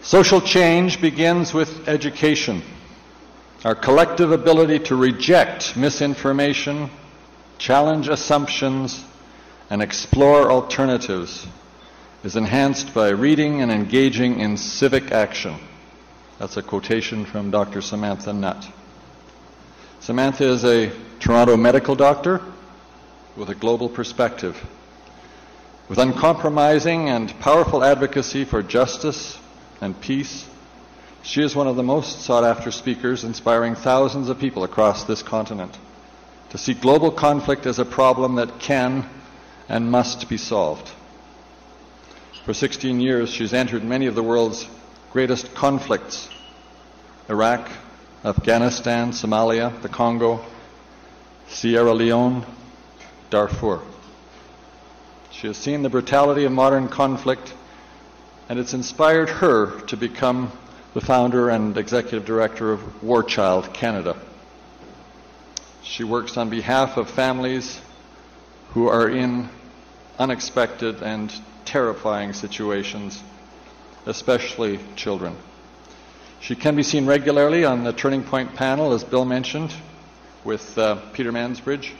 Social change begins with education. Our collective ability to reject misinformation, challenge assumptions, and explore alternatives is enhanced by reading and engaging in civic action. That's a quotation from Dr. Samantha Nutt. Samantha is a Toronto medical doctor with a global perspective. With uncompromising and powerful advocacy for justice and peace, she is one of the most sought-after speakers, inspiring thousands of people across this continent to see global conflict as a problem that can and must be solved. For 16 years, she's entered many of the world's greatest conflicts: Iraq, Afghanistan, Somalia, the Congo, Sierra Leone, Darfur. She has seen the brutality of modern conflict, and it's inspired her to become the founder and executive director of War Child Canada. She works on behalf of families who are in unexpected and terrifying situations, especially children. She can be seen regularly on the Turning Point panel, as Bill mentioned, with Peter Mansbridge.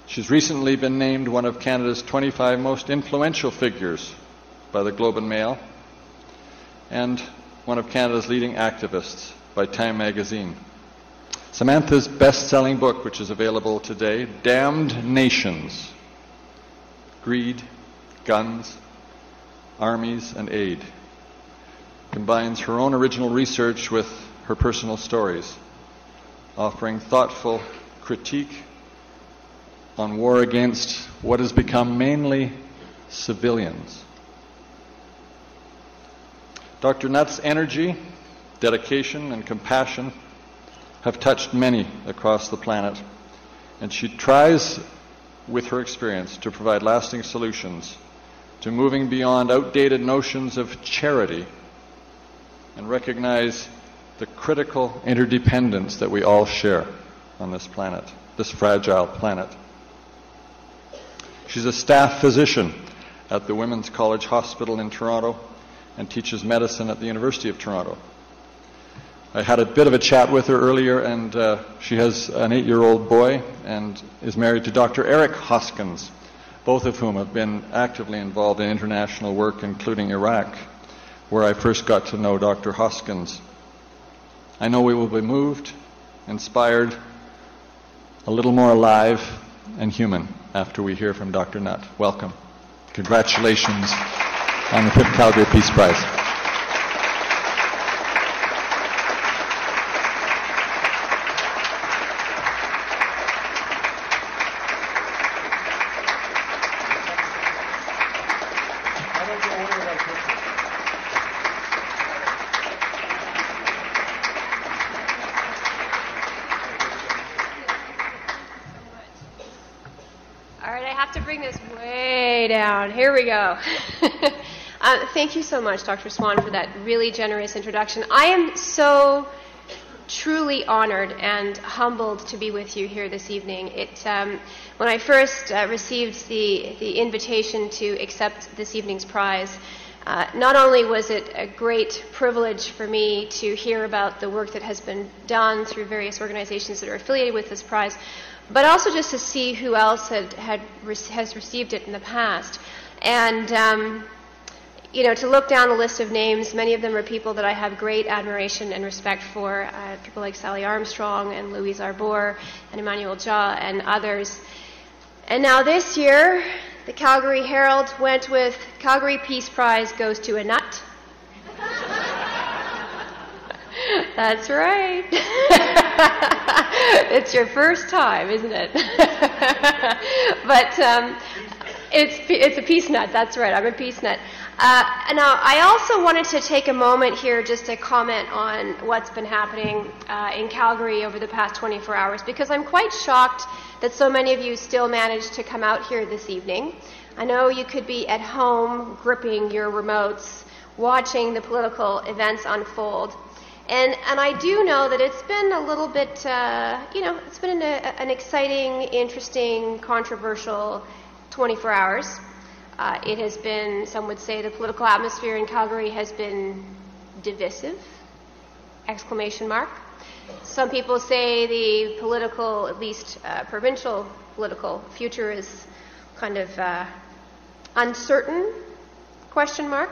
She's recently been named one of Canada's 25 most influential figures by the Globe and Mail, and one of Canada's leading activists by Time magazine. Samantha's best-selling book, which is available today, Damned Nations: Greed, Guns, Armies, and Aid, combines her own original research with her personal stories, offering thoughtful critique on war against what has become mainly civilians. Dr. Nutt's energy, dedication, and compassion have touched many across the planet, and she tries, with her experience, to provide lasting solutions to moving beyond outdated notions of charity and recognize the critical interdependence that we all share on this planet, this fragile planet. She's a staff physician at the Women's College Hospital in Toronto and teaches medicine at the University of Toronto. I had a bit of a chat with her earlier, and she has an 8-year-old boy and is married to Dr. Eric Hoskins, both of whom have been actively involved in international work, including Iraq, where I first got to know Dr. Hoskins. I know we will be moved, inspired, a little more alive and human after we hear from Dr. Nutt. Welcome. Congratulations on the 5th Calgary Peace Prize. Here we go. Thank you so much, Dr. Swan, for that really generous introduction. I am so truly honored and humbled to be with you here this evening. When I first received the invitation to accept this evening's prize, not only was it a great privilege for me to hear about the work that has been done through various organizations that are affiliated with this prize, but also just to see who else has received it in the past. And, to look down the list of names, many of them are people that I have great admiration and respect for, people like Sally Armstrong and Louise Arbour and Emmanuel Jal and others. And now this year, the Calgary Herald went with Calgary Peace Prize goes to a nut. That's right. It's your first time, isn't it? But it's a peace nut. That's right. I'm a peace nut. Now, I also wanted to take a moment here just to comment on what's been happening in Calgary over the past 24 hours, because I'm quite shocked that so many of you still managed to come out here this evening. I know you could be at home gripping your remotes, watching the political events unfold. And I do know that it's been a little bit, it's been an exciting, interesting, controversial 24 hours. It has been, some would say, the political atmosphere in Calgary has been divisive, exclamation mark. Some people say the political, at least provincial political future is kind of uncertain, question mark.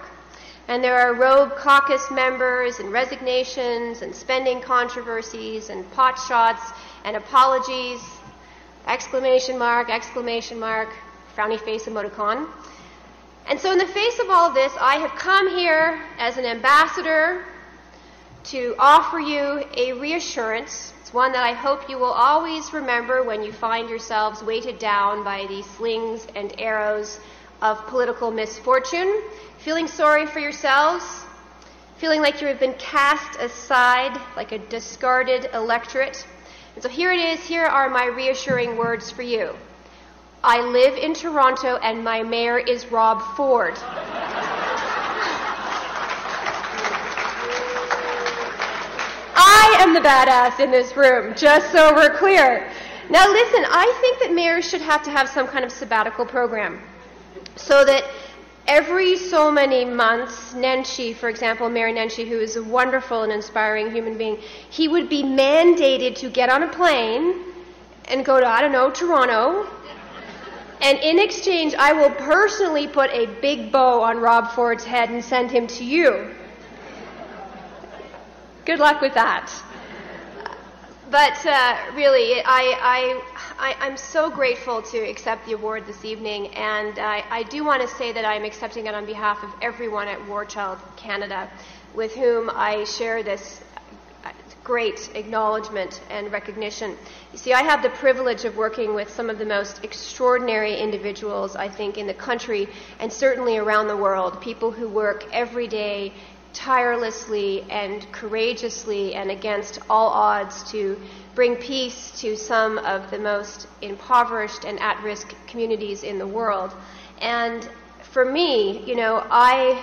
And there are rogue caucus members and resignations and spending controversies and pot shots and apologies, exclamation mark, frowny face emoticon. And so in the face of all of this, I have come here as an ambassador to offer you a reassurance. It's one that I hope you will always remember when you find yourselves weighted down by the slings and arrows of political misfortune, feeling sorry for yourselves, feeling like you have been cast aside like a discarded electorate. And so here it is, here are my reassuring words for you. I live in Toronto and my mayor is Rob Ford. I am the badass in this room, just so we're clear. Now listen, I think that mayors should have to have some kind of sabbatical program so that every so many months, Nenshi, for example, Mayor Nenshi, who is a wonderful and inspiring human being, he would be mandated to get on a plane and go to, I don't know, Toronto. And in exchange, I will personally put a big bow on Rob Ford's head and send him to you. Good luck with that. But really, I'm so grateful to accept the award this evening, and I do want to say that I'm accepting it on behalf of everyone at War Child Canada, with whom I share this great acknowledgement and recognition. You see, I have the privilege of working with some of the most extraordinary individuals, I think, in the country and certainly around the world, people who work every day tirelessly and courageously and against all odds to bring peace to some of the most impoverished and at-risk communities in the world. And for me, you know, I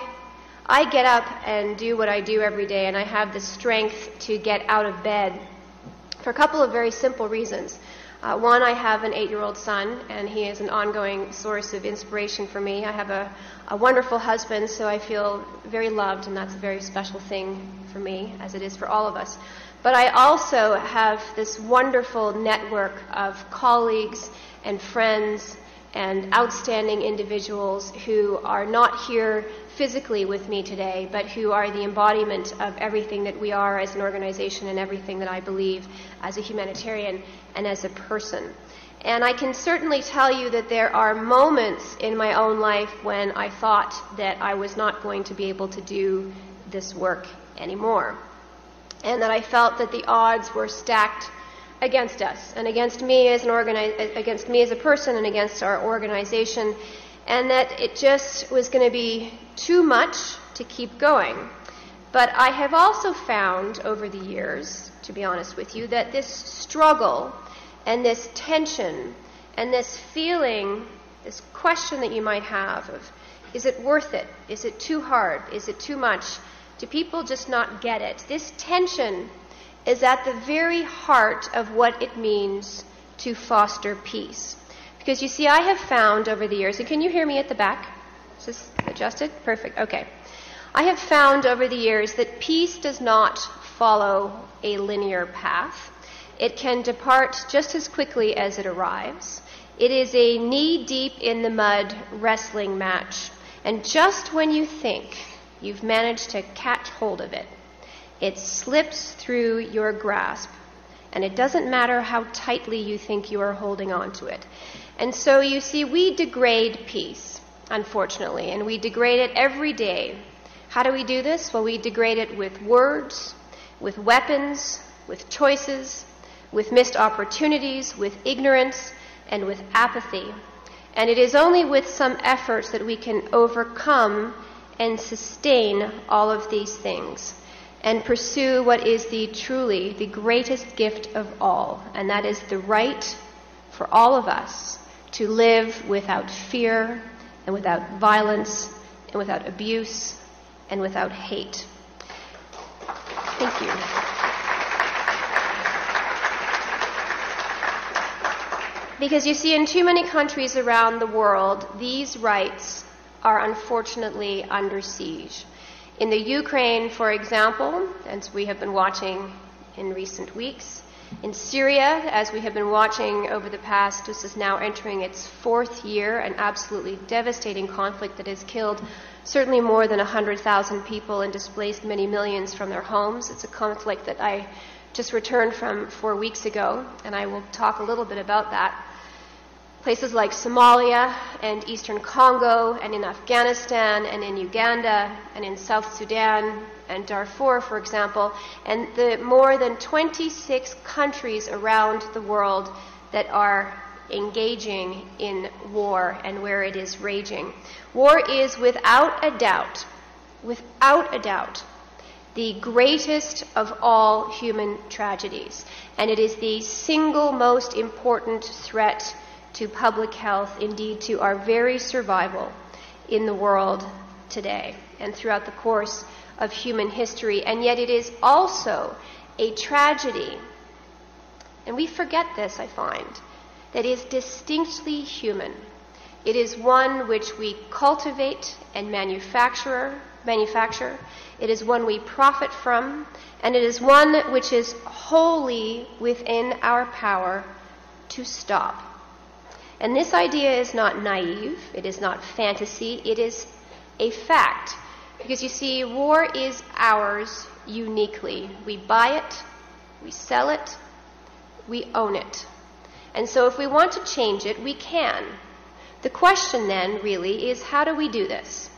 get up and do what I do every day, and I have the strength to get out of bed for a couple of very simple reasons. One, I have an 8-year-old son, and he is an ongoing source of inspiration for me. I have a wonderful husband, so I feel very loved, and that's a very special thing for me, as it is for all of us. But I also have this wonderful network of colleagues and friends and outstanding individuals who are not here physically with me today, but who are the embodiment of everything that we are as an organization and everything that I believe as a humanitarian and as a person. And I can certainly tell you that there are moments in my own life when I thought that I was not going to be able to do this work anymore, and that I felt that the odds were stacked against us and against me as against me as a person and against our organization, and that it just was going to be too much to keep going. But I have also found over the years, to be honest with you, that this struggle and this tension and this feeling, this question that you might have of, is it worth it? Is it too hard? Is it too much? Do people just not get it? This tension is at the very heart of what it means to foster peace. Because you see, I have found over the years, and can you hear me at the back? Is this adjusted? Perfect, okay. I have found over the years that peace does not follow a linear path. It can depart just as quickly as it arrives. It is a knee-deep in the mud wrestling match. And just when you think you've managed to catch hold of it, it slips through your grasp, and it doesn't matter how tightly you think you are holding on to it. And so you see, we degrade peace, unfortunately, and we degrade it every day. How do we do this? Well, we degrade it with words, with weapons, with choices, with missed opportunities, with ignorance, and with apathy. And it is only with some efforts that we can overcome and sustain all of these things and pursue what is truly the greatest gift of all, and that is the right for all of us to live without fear and without violence and without abuse and without hate. Thank you. Because you see, in too many countries around the world, these rights are unfortunately under siege. In the Ukraine, for example, as we have been watching in recent weeks, in Syria, as we have been watching over the past, this is now entering its 4th year, an absolutely devastating conflict that has killed certainly more than 100,000 people and displaced many millions from their homes. It's a conflict that I just returned from 4 weeks ago, and I will talk a little bit about that. Places like Somalia and Eastern Congo and in Afghanistan and in Uganda and in South Sudan and Darfur, for example, and the more than 26 countries around the world that are engaging in war and where it is raging. War is without a doubt, the greatest of all human tragedies, and it is the single most important threat to public health, indeed to our very survival in the world today and throughout the course of human history. And yet it is also a tragedy, and we forget this, I find, that is distinctly human. It is one which we cultivate and manufacture. It is one we profit from, and it is one which is wholly within our power to stop. And this idea is not naive, it is not fantasy, it is a fact. Because you see, war is ours uniquely. We buy it, we sell it, we own it. And so if we want to change it, we can. The question then really is, how do we do this?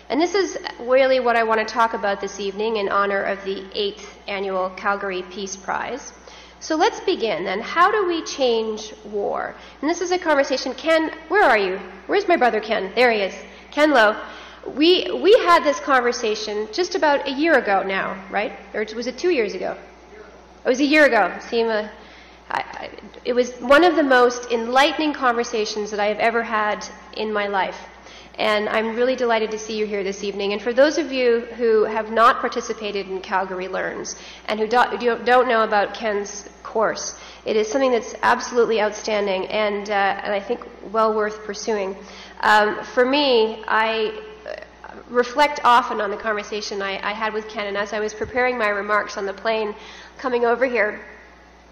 And this is really what I want to talk about this evening in honor of the 8th annual Calgary Peace Prize. So let's begin then. How do we change war? And this is a conversation. Ken, where are you? Where's my brother Ken? There he is. Ken Lowe. We had this conversation just about a year ago now, right? Or was it 2 years ago? It was a year ago. It was one of the most enlightening conversations that I have ever had in my life. And I'm really delighted to see you here this evening. And for those of you who have not participated in Calgary Learns and who don't know about Ken's course, it is something that's absolutely outstanding and I think well worth pursuing. For me, I reflect often on the conversation I had with Ken, and as I was preparing my remarks on the plane coming over here,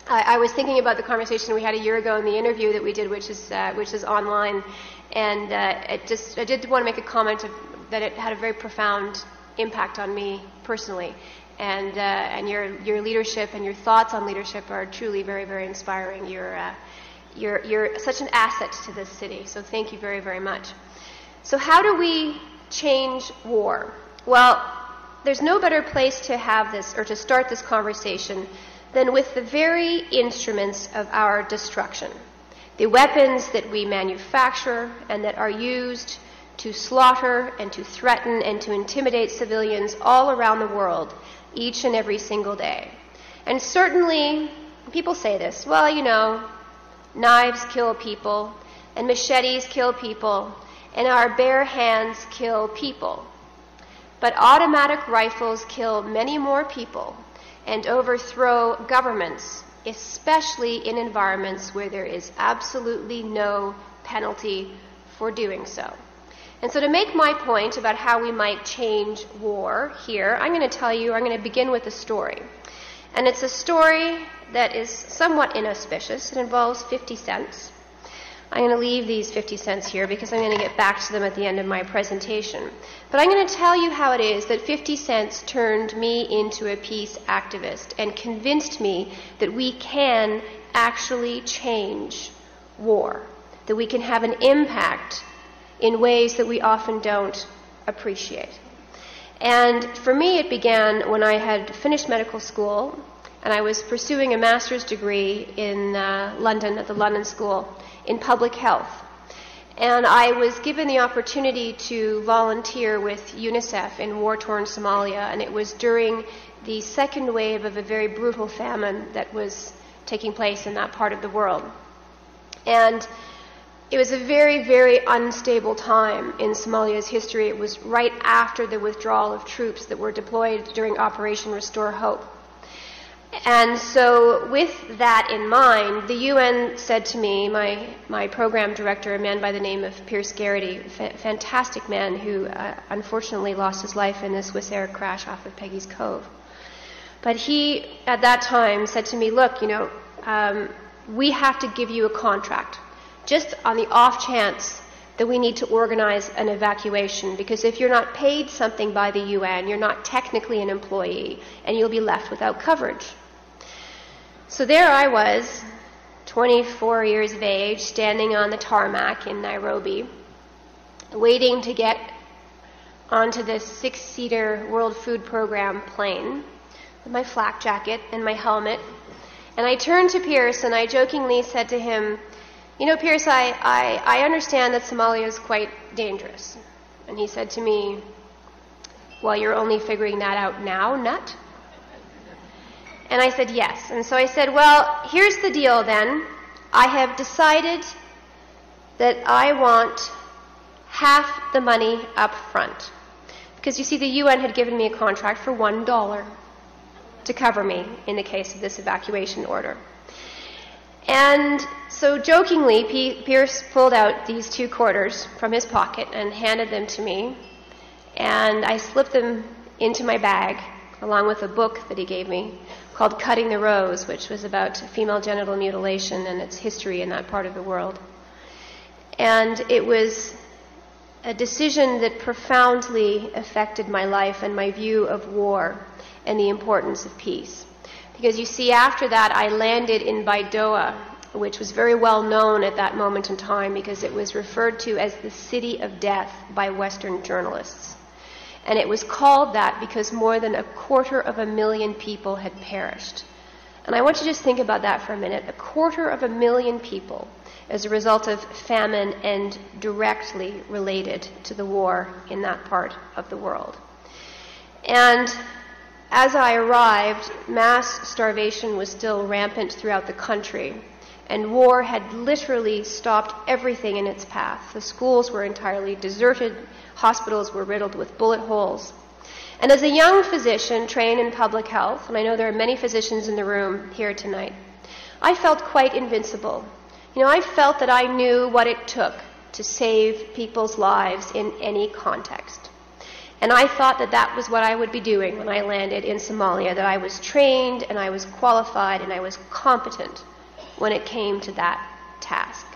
I was thinking about the conversation we had a year ago in the interview that we did, which is online, and I did want to make a comment that it had a very profound impact on me personally, and your leadership and your thoughts on leadership are truly very, very inspiring. You're such an asset to this city, so thank you very, very much. So how do we change war? Well, there's no better place to have this or to start this conversation than with the very instruments of our destruction, the weapons that we manufacture and that are used to slaughter and to threaten and to intimidate civilians all around the world each and every single day. And certainly, people say this, well, you know, knives kill people and machetes kill people and our bare hands kill people. But automatic rifles kill many more people and overthrow governments, especially in environments where there is absolutely no penalty for doing so. And so to make my point about how we might change war here, I'm going to begin with a story. And it's a story that is somewhat inauspicious. It involves 50 cents. I'm going to leave these 50 cents here because I'm going to get back to them at the end of my presentation. But I'm going to tell you how it is that 50 cents turned me into a peace activist and convinced me that we can actually change war, that we can have an impact in ways that we often don't appreciate. And for me, it began when I had finished medical school and I was pursuing a master's degree in London, at the London School, in public health. And I was given the opportunity to volunteer with UNICEF in war-torn Somalia, and it was during the second wave of a very brutal famine that was taking place in that part of the world. And it was a very, very unstable time in Somalia's history. It was right after the withdrawal of troops that were deployed during Operation Restore Hope. And so with that in mind, the UN said to me, my program director, a man by the name of Pierce Garrity, a fantastic man who unfortunately lost his life in a Swissair crash off of Peggy's Cove. But he, at that time, said to me, look, we have to give you a contract, just on the off chance that we need to organize an evacuation, because if you're not paid something by the UN, you're not technically an employee, and you'll be left without coverage. So there I was, 24 years of age, standing on the tarmac in Nairobi, waiting to get onto the 6-seater World Food Program plane with my flak jacket and my helmet. And I turned to Pierce and I jokingly said to him, Pierce, I understand that Somalia is quite dangerous. And he said to me, well, you're only figuring that out now, Nutt? And I said, yes. And so I said, well, here's the deal then. I have decided that I want half the money up front. Because you see, the UN had given me a contract for $1 to cover me in the case of this evacuation order. And so jokingly, Pierce pulled out these 2 quarters from his pocket and handed them to me. And I slipped them into my bag, along with a book that he gave me called Cutting the Rose, which was about female genital mutilation and its history in that part of the world. And it was a decision that profoundly affected my life and my view of war and the importance of peace. Because you see, after that, I landed in Baidoa, which was very well known at that moment in time because it was referred to as the City of Death by Western journalists. And it was called that because more than 250,000 people had perished. And I want you to just think about that for a minute. 250,000 people as a result of famine and directly related to the war in that part of the world. And as I arrived, mass starvation was still rampant throughout the country, and war had literally stopped everything in its path. The schools were entirely deserted, hospitals were riddled with bullet holes. And as a young physician trained in public health, and I know there are many physicians in the room here tonight, I felt quite invincible. I felt that I knew what it took to save people's lives in any context. And I thought that that was what I would be doing when I landed in Somalia, that I was trained and I was qualified and I was competent when it came to that task.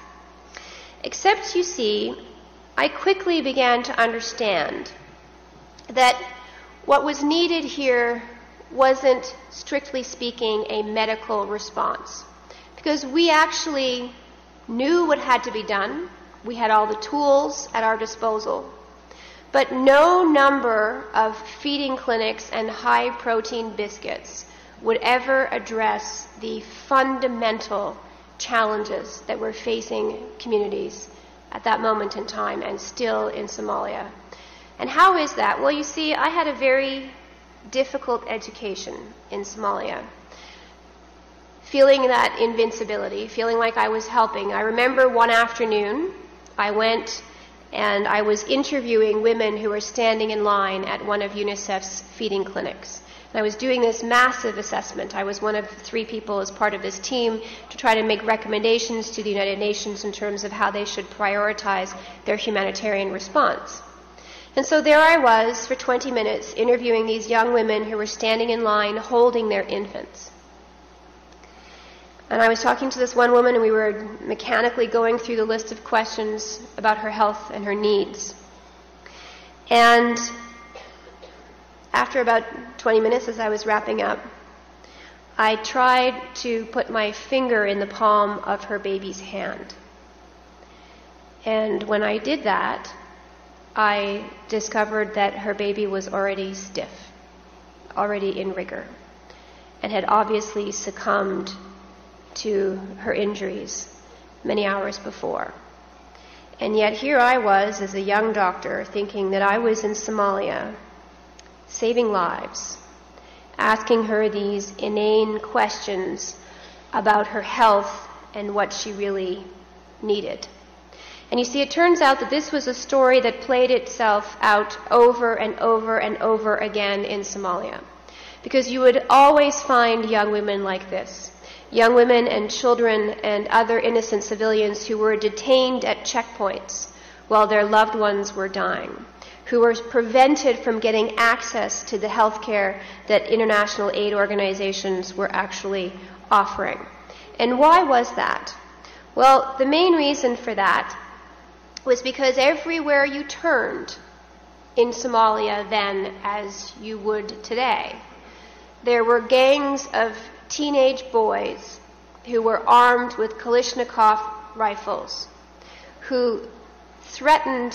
Except, you see, I quickly began to understand that what was needed here wasn't, strictly speaking, a medical response. Because we actually knew what had to be done. We had all the tools at our disposal. But no number of feeding clinics and high-protein biscuits would ever address the fundamental challenges that were facing communities at that moment in time and still in Somalia. And how is that? Well, you see, I had a very difficult education in Somalia. Feeling that invincibility, feeling like I was helping. I remember one afternoon, I went and I was interviewing women who were standing in line at one of UNICEF's feeding clinics. And I was doing this massive assessment. I was one of 3 people as part of this team to try to make recommendations to the United Nations in terms of how they should prioritize their humanitarian response. And so there I was for 20 minutes interviewing these young women who were standing in line holding their infants. And I was talking to this one woman, and we were mechanically going through the list of questions about her health and her needs. And after about 20 minutes, as I was wrapping up, I tried to put my finger in the palm of her baby's hand. And when I did that, I discovered that her baby was already stiff, already in rigor, and had obviously succumbed to her injuries many hours before. And yet here I was as a young doctor thinking that I was in Somalia saving lives, asking her these inane questions about her health and what she really needed. And you see, it turns out that this was a story that played itself out over and over and over again in Somalia. because you would always find young women like this. Young women and children and other innocent civilians who were detained at checkpoints while their loved ones were dying, who were prevented from getting access to the health care that international aid organizations were actually offering. And why was that? Well, the main reason for that was because everywhere you turned in Somalia then, as you would today, there were gangs of teenage boys who were armed with Kalashnikov rifles, who threatened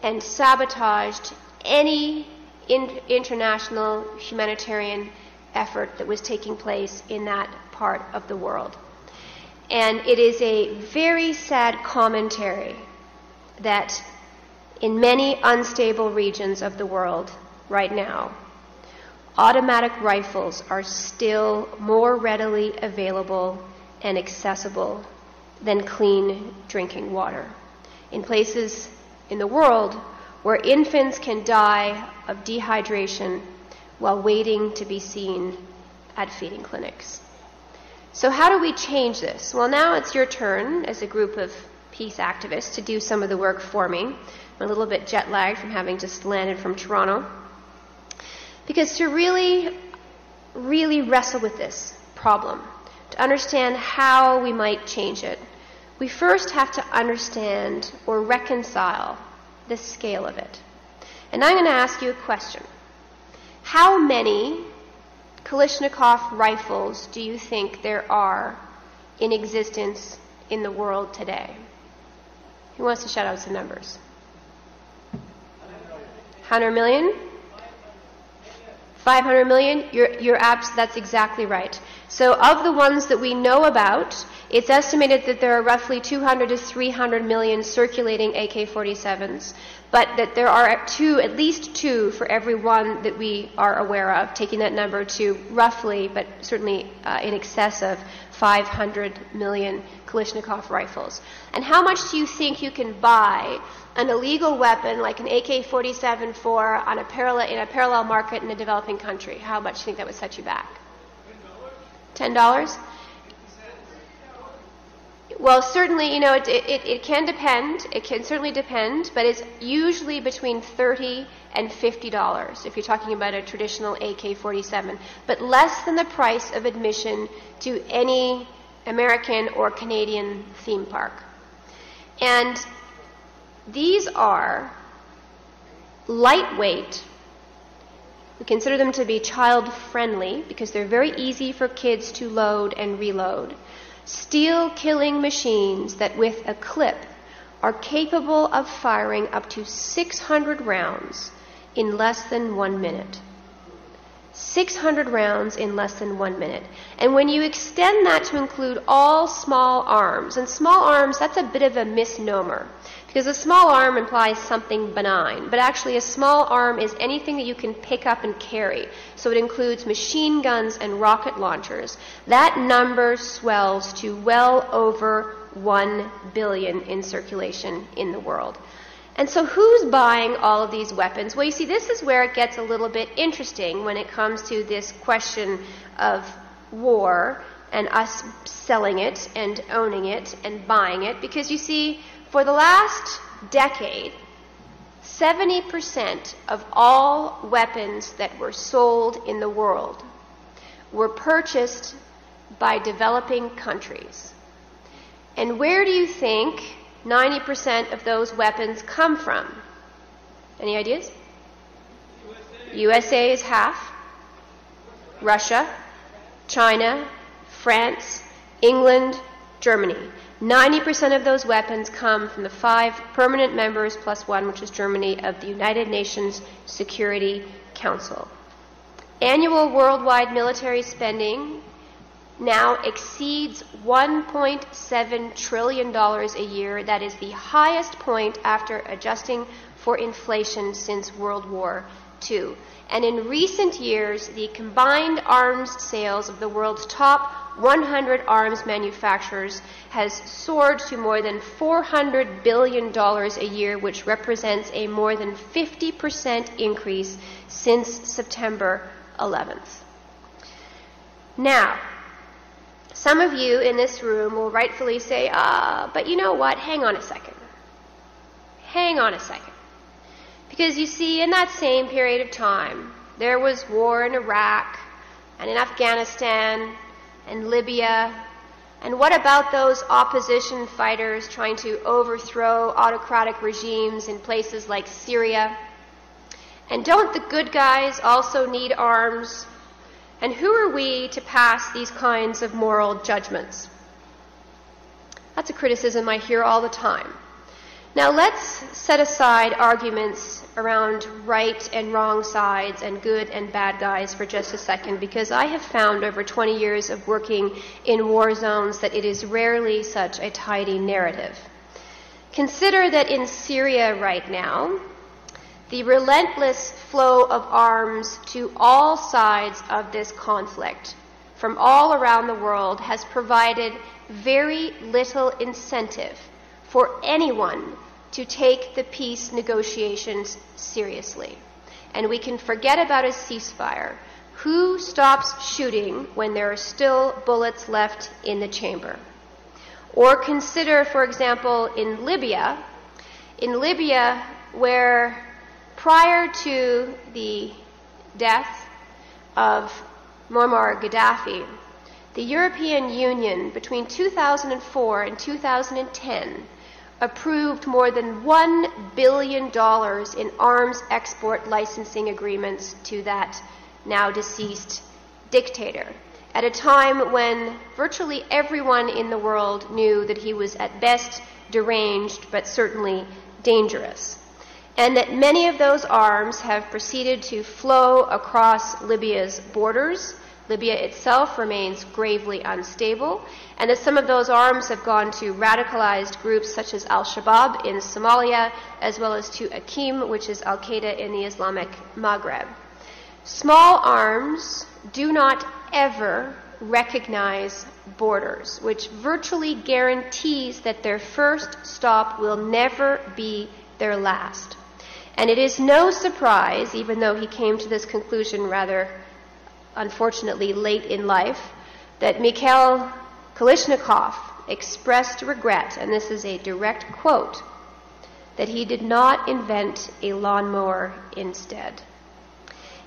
and sabotaged any international humanitarian effort that was taking place in that part of the world. And it is a very sad commentary that in many unstable regions of the world right now, automatic rifles are still more readily available and accessible than clean drinking water. In places in the world where infants can die of dehydration while waiting to be seen at feeding clinics. So how do we change this? Well, now it's your turn as a group of peace activists to do some of the work for me. I'm a little bit jet lagged from having just landed from Toronto. Because to really, really wrestle with this problem, to understand how we might change it, we first have to understand or reconcile the scale of it. And I'm going to ask you a question. How many Kalashnikov rifles do you think there are in existence in the world today? Who wants to shout out some numbers? 100 million? 500 million? That's exactly right. So of the ones that we know about, it's estimated that there are roughly 200 to 300 million circulating AK-47s, but that there are at least two for every one that we are aware of, taking that number to roughly, but certainly in excess of 500 million Kalashnikov rifles. And how much do you think you can buy an illegal weapon like an AK-47 for in a parallel market in a developing country? How much do you think that would set you back? $10? Well, certainly, it can depend. It can certainly depend, but it's usually between $30 and $50 if you're talking about a traditional AK-47, but less than the price of admission to any American or Canadian theme park. And these are lightweight. We consider them to be child-friendly because they're very easy for kids to load and reload. Steel-killing machines that with a clip are capable of firing up to 600 rounds in less than 1 minute. 600 rounds in less than 1 minute. And when you extend that to include all small arms, and small arms, that's a bit of a misnomer, because a small arm implies something benign, but actually a small arm is anything that you can pick up and carry. So it includes machine guns and rocket launchers. That number swells to well over 1 billion in circulation in the world. And so who's buying all of these weapons? Well, you see, this is where it gets a little bit interesting when it comes to this question of war and us selling it and owning it and buying it. Because you see, for the last decade, 70% of all weapons that were sold in the world were purchased by developing countries. And where do you think 90% of those weapons come from? Any ideas? USA is half. Russia, China, France, England, Germany. 90% of those weapons come from the 5 permanent members plus 1, which is Germany, of the United Nations Security Council. Annual worldwide military spending now exceeds $1.7 trillion a year. That is the highest point after adjusting for inflation since World War II. And in recent years, the combined arms sales of the world's top 100 arms manufacturers has soared to more than $400 billion a year, which represents a more than 50% increase since September 11th. Now, some of you in this room will rightfully say, but you know what, hang on a second. Hang on a second. Because you see, in that same period of time, there was war in Iraq and in Afghanistan and Libya. And what about those opposition fighters trying to overthrow autocratic regimes in places like Syria? And don't the good guys also need arms? And who are we to pass these kinds of moral judgments? That's a criticism I hear all the time. Now let's set aside arguments around right and wrong sides and good and bad guys for just a second, because I have found over 20 years of working in war zones that it is rarely such a tidy narrative. Consider that in Syria right now, the relentless flow of arms to all sides of this conflict from all around the world has provided very little incentive for anyone to take the peace negotiations seriously. And we can forget about a ceasefire. Who stops shooting when there are still bullets left in the chamber? Or consider, for example, in Libya, where prior to the death of Muammar Gaddafi, the European Union between 2004 and 2010 approved more than $1 billion in arms export licensing agreements to that now deceased dictator, at a time when virtually everyone in the world knew that he was at best deranged but certainly dangerous, and that many of those arms have proceeded to flow across Libya's borders. Libya itself remains gravely unstable, and that some of those arms have gone to radicalized groups such as Al-Shabaab in Somalia, as well as to Akim, which is Al-Qaeda in the Islamic Maghreb. Small arms do not ever recognize borders, which virtually guarantees that their first stop will never be their last. And it is no surprise, even though he came to this conclusion rather unfortunately late in life, that Mikhail Kalashnikov expressed regret, and this is a direct quote, that he did not invent a lawnmower instead.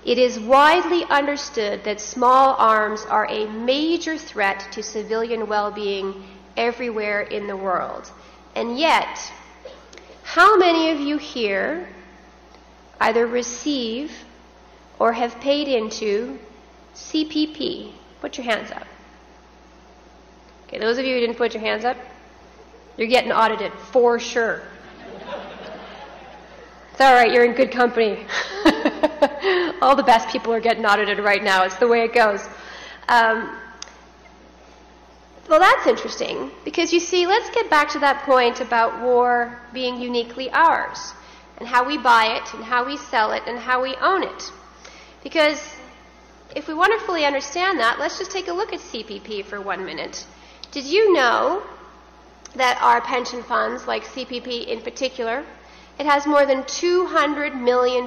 It is widely understood that small arms are a major threat to civilian well-being everywhere in the world. And yet, how many of you here either receive or have paid into CPP? Put your hands up. Okay, those of you who didn't put your hands up, you're getting audited for sure. It's all right, you're in good company. All the best people are getting audited right now. It's the way it goes. Well, that's interesting, because you see, let's get back to that point about war being uniquely ours, and how we buy it, and how we sell it, and how we own it. Because if we want to fully understand that, let's just take a look at CPP for 1 minute. Did you know that our pension funds, like CPP in particular, it has more than $200 million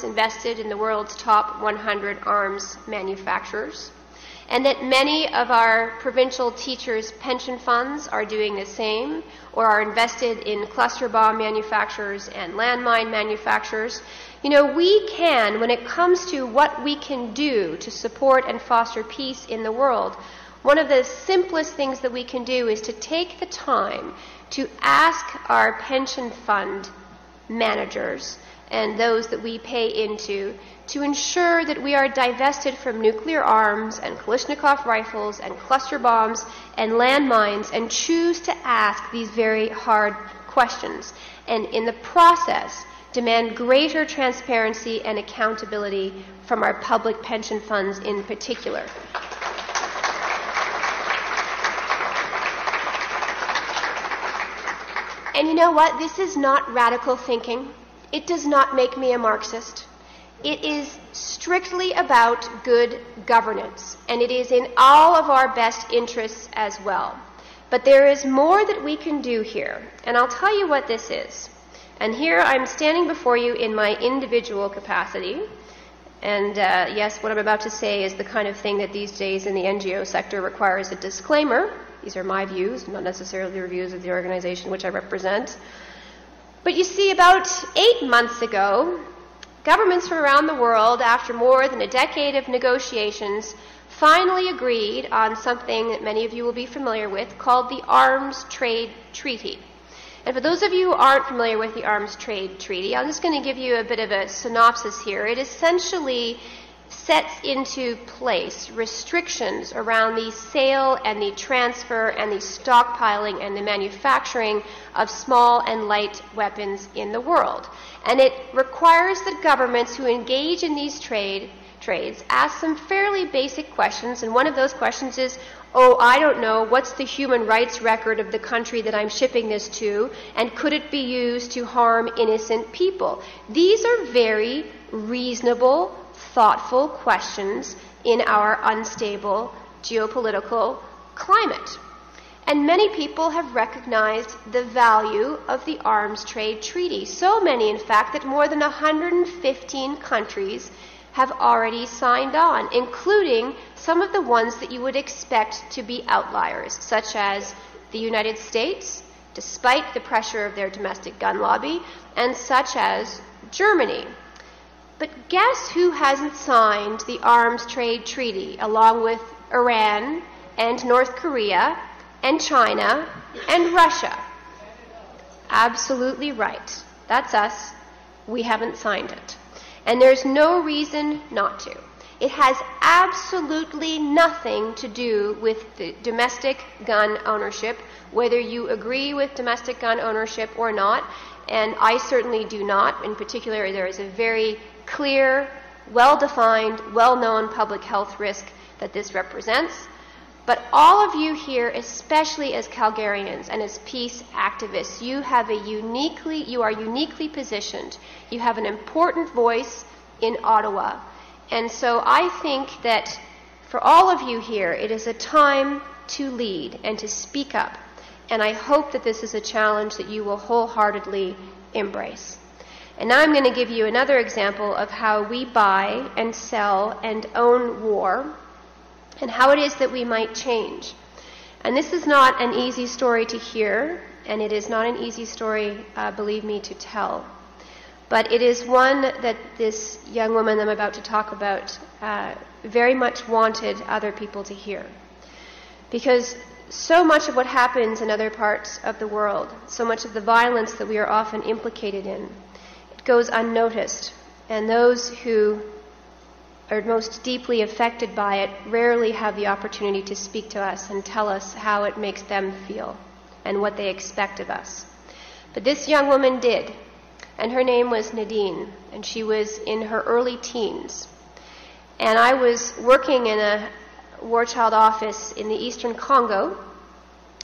invested in the world's top 100 arms manufacturers, and that many of our provincial teachers' pension funds are doing the same, or are invested in cluster bomb manufacturers and landmine manufacturers? You know, we can, when it comes to what we can do to support and foster peace in the world, one of the simplest things that we can do is to take the time to ask our pension fund managers and those that we pay into to ensure that we are divested from nuclear arms and Kalashnikov rifles and cluster bombs and landmines, and choose to ask these very hard questions, and in the process demand greater transparency and accountability from our public pension funds in particular. And you know what? This is not radical thinking. It does not make me a Marxist. It is strictly about good governance, and it is in all of our best interests as well. But there is more that we can do here, and I'll tell you what this is. And here I'm standing before you in my individual capacity, And yes, what I'm about to say is the kind of thing that these days in the NGO sector requires a disclaimer. These are my views, not necessarily the views of the organization which I represent. But you see, about 8 months ago, governments from around the world, after more than a decade of negotiations, finally agreed on something that many of you will be familiar with called the Arms Trade Treaty. And for those of you who aren't familiar with the Arms Trade Treaty, I'm just going to give you a bit of a synopsis here. It essentially sets into place restrictions around the sale and the transfer and the stockpiling and the manufacturing of small and light weapons in the world. And it requires that governments who engage in these trades ask some fairly basic questions, and one of those questions is, I don't know, what's the human rights record of the country that I'm shipping this to, and could it be used to harm innocent people? These are very reasonable, thoughtful questions in our unstable geopolitical climate. And many people have recognized the value of the Arms Trade Treaty. So many, in fact, that more than 115 countries have already signed on, including some of the ones that you would expect to be outliers, such as the United States, despite the pressure of their domestic gun lobby, and such as Germany. But guess who hasn't signed the Arms Trade Treaty, along with Iran and North Korea and China and Russia? Absolutely right. That's us. We haven't signed it. And there's no reason not to. It has absolutely nothing to do with the domestic gun ownership, whether you agree with domestic gun ownership or not, and I certainly do not. In particular, there is a very clear, well-defined, well-known public health risk that this represents. But all of you here, especially as Calgarians and as peace activists, you are uniquely positioned. You have an important voice in Ottawa. And so I think that for all of you here, it is a time to lead and to speak up. And I hope that this is a challenge that you will wholeheartedly embrace. And now I'm going to give you another example of how we buy and sell and own war, and how it is that we might change. And this is not an easy story to hear, and it is not an easy story, believe me, to tell. But it is one that this young woman I'm about to talk about very much wanted other people to hear. Because so much of what happens in other parts of the world, so much of the violence that we are often implicated in, it goes unnoticed. And those who are most deeply affected by it rarely have the opportunity to speak to us and tell us how it makes them feel and what they expect of us. But this young woman did, and her name was Nadine, and she was in her early teens. And I was working in a war child office in the eastern Congo,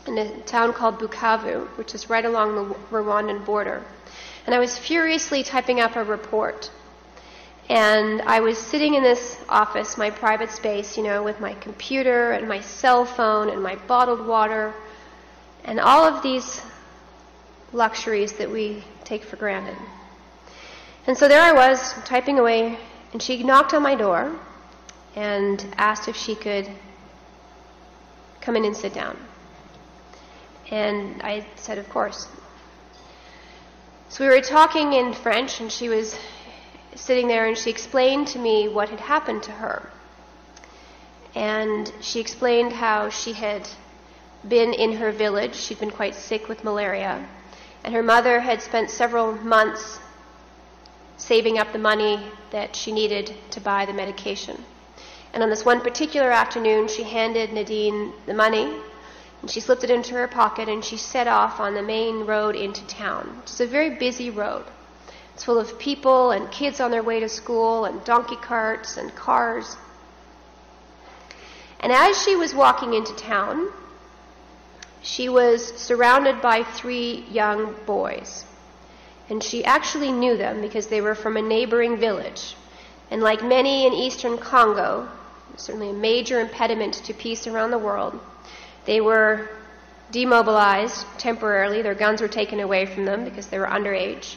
in a town called Bukavu, which is right along the Rwandan border. And I was furiously typing up a report. And I was sitting in this office, my private space, with my computer and my cell phone and my bottled water and all of these luxuries that we take for granted. And so there I was, typing away, and she knocked on my door and asked if she could come in and sit down. And I said, of course. So we were talking in French, and she was sitting there, and she explained to me what had happened to her. And she explained how she had been in her village. She'd been quite sick with malaria. And her mother had spent several months saving up the money that she needed to buy the medication. And on this one particular afternoon, she handed Nadine the money, and she slipped it into her pocket, and she set off on the main road into town. It's a very busy road. It's full of people and kids on their way to school and donkey carts and cars. And as she was walking into town, she was surrounded by 3 young boys. And she actually knew them because they were from a neighboring village. And like many in eastern Congo, certainly a major impediment to peace around the world, they were demobilized temporarily. Their guns were taken away from them because they were underage.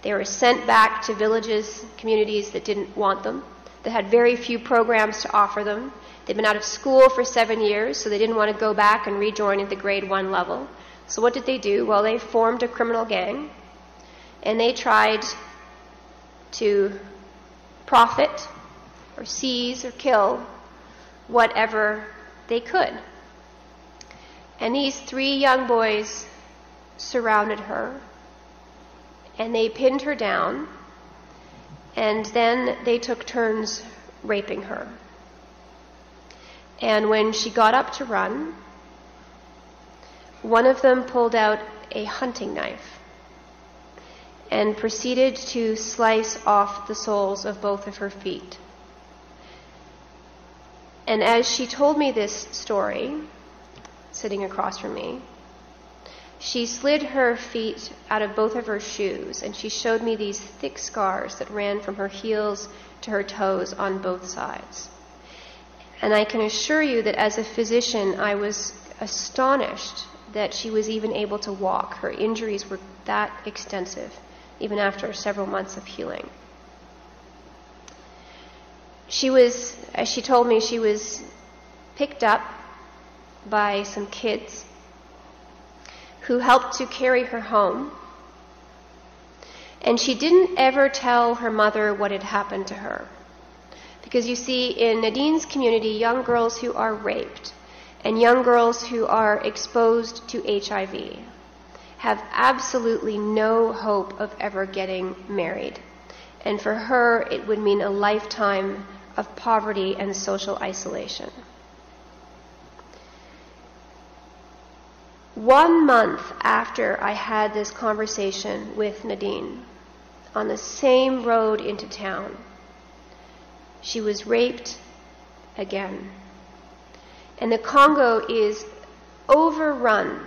They were sent back to villages, communities that didn't want them. that had very few programs to offer them. They'd been out of school for 7 years, so they didn't want to go back and rejoin at the grade 1 level. So what did they do? Well, they formed a criminal gang, and they tried to profit or seize or kill whatever they could. And these 3 young boys surrounded her, and they pinned her down, and then they took turns raping her. And when she got up to run, one of them pulled out a hunting knife and proceeded to slice off the soles of both of her feet. And as she told me this story, sitting across from me, she slid her feet out of both of her shoes, and she showed me these thick scars that ran from her heels to her toes on both sides. And I can assure you that as a physician, I was astonished that she was even able to walk. Her injuries were that extensive, even after several months of healing. She was, as she told me, she was picked up by some kids who helped to carry her home. And she didn't ever tell her mother what had happened to her. Because you see, in Nadine's community, young girls who are raped and young girls who are exposed to HIV have absolutely no hope of ever getting married. And for her, it would mean a lifetime of poverty and social isolation. 1 month after I had this conversation with Nadine, on the same road into town, she was raped again. And the Congo is overrun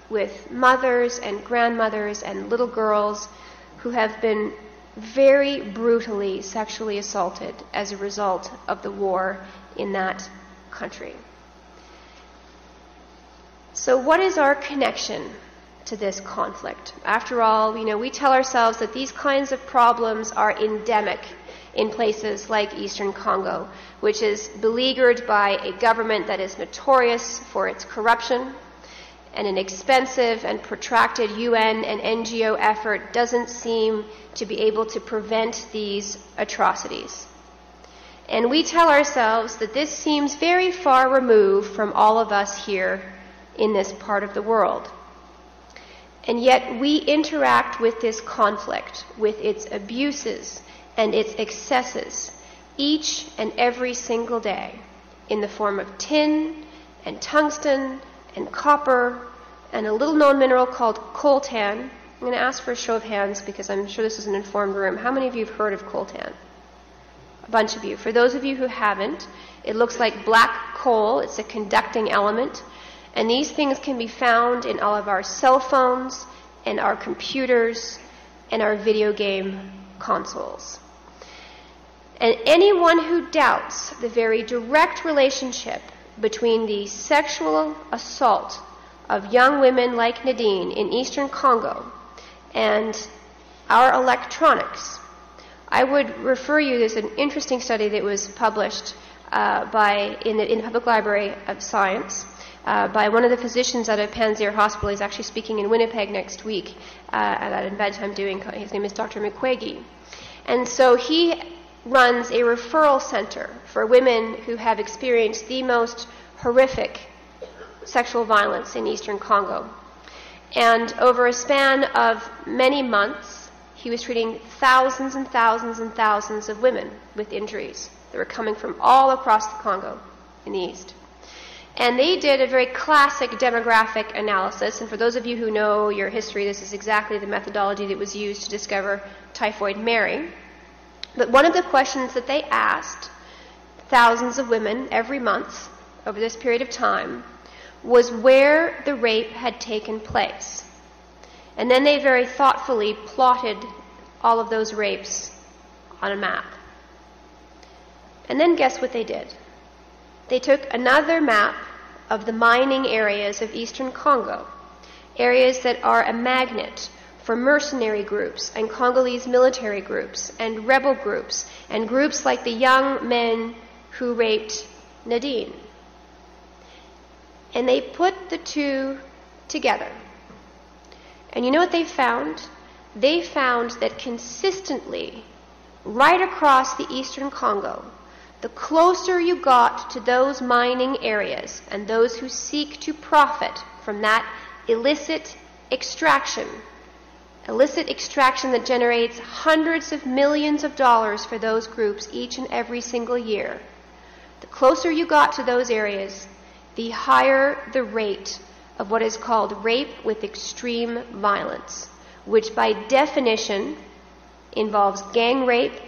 with mothers and grandmothers and little girls who have been very brutally sexually assaulted as a result of the war in that country. So what is our connection to this conflict? After all, we tell ourselves that these kinds of problems are endemic in places like Eastern Congo, which is beleaguered by a government that is notorious for its corruption, and an expensive and protracted UN and NGO effort doesn't seem to be able to prevent these atrocities. And we tell ourselves that this seems very far removed from all of us here in this part of the world. And yet we interact with this conflict, with its abuses and its excesses, each and every single day, in the form of tin and tungsten and copper and a little-known mineral called coltan. I'm going to ask for a show of hands because I'm sure this is an informed room. How many of you have heard of coltan? A bunch of you. For those of you who haven't, it looks like black coal. It's a conducting element. And these things can be found in all of our cell phones and our computers and our video game consoles. And anyone who doubts the very direct relationship between the sexual assault of young women like Nadine in Eastern Congo and our electronics, I would refer you, there's an interesting study that was published in the Public Library of Science by one of the physicians at a Panzer Hospital. He's actually speaking in Winnipeg next week at an event I'm doing. His name is Dr. McQuaggy. And so he runs a referral center for women who have experienced the most horrific sexual violence in Eastern Congo. And over a span of many months, he was treating thousands and thousands and thousands of women with injuries that were coming from all across the Congo in the east. And they did a very classic demographic analysis, and for those of you who know your history, this is exactly the methodology that was used to discover Typhoid Mary. But one of the questions that they asked thousands of women every month over this period of time was where the rape had taken place. And then they very thoughtfully plotted all of those rapes on a map. And then guess what they did? They took another map of the mining areas of Eastern Congo, areas that are a magnet for mercenary groups and Congolese military groups and rebel groups and groups like the young men who raped Nadine. And they put the two together. And you know what they found? They found that consistently, right across the eastern Congo, the closer you got to those mining areas and those who seek to profit from that illicit extraction that generates hundreds of millions of dollars for those groups each and every single year, the closer you got to those areas, the higher the rate of what is called rape with extreme violence, which by definition involves gang rape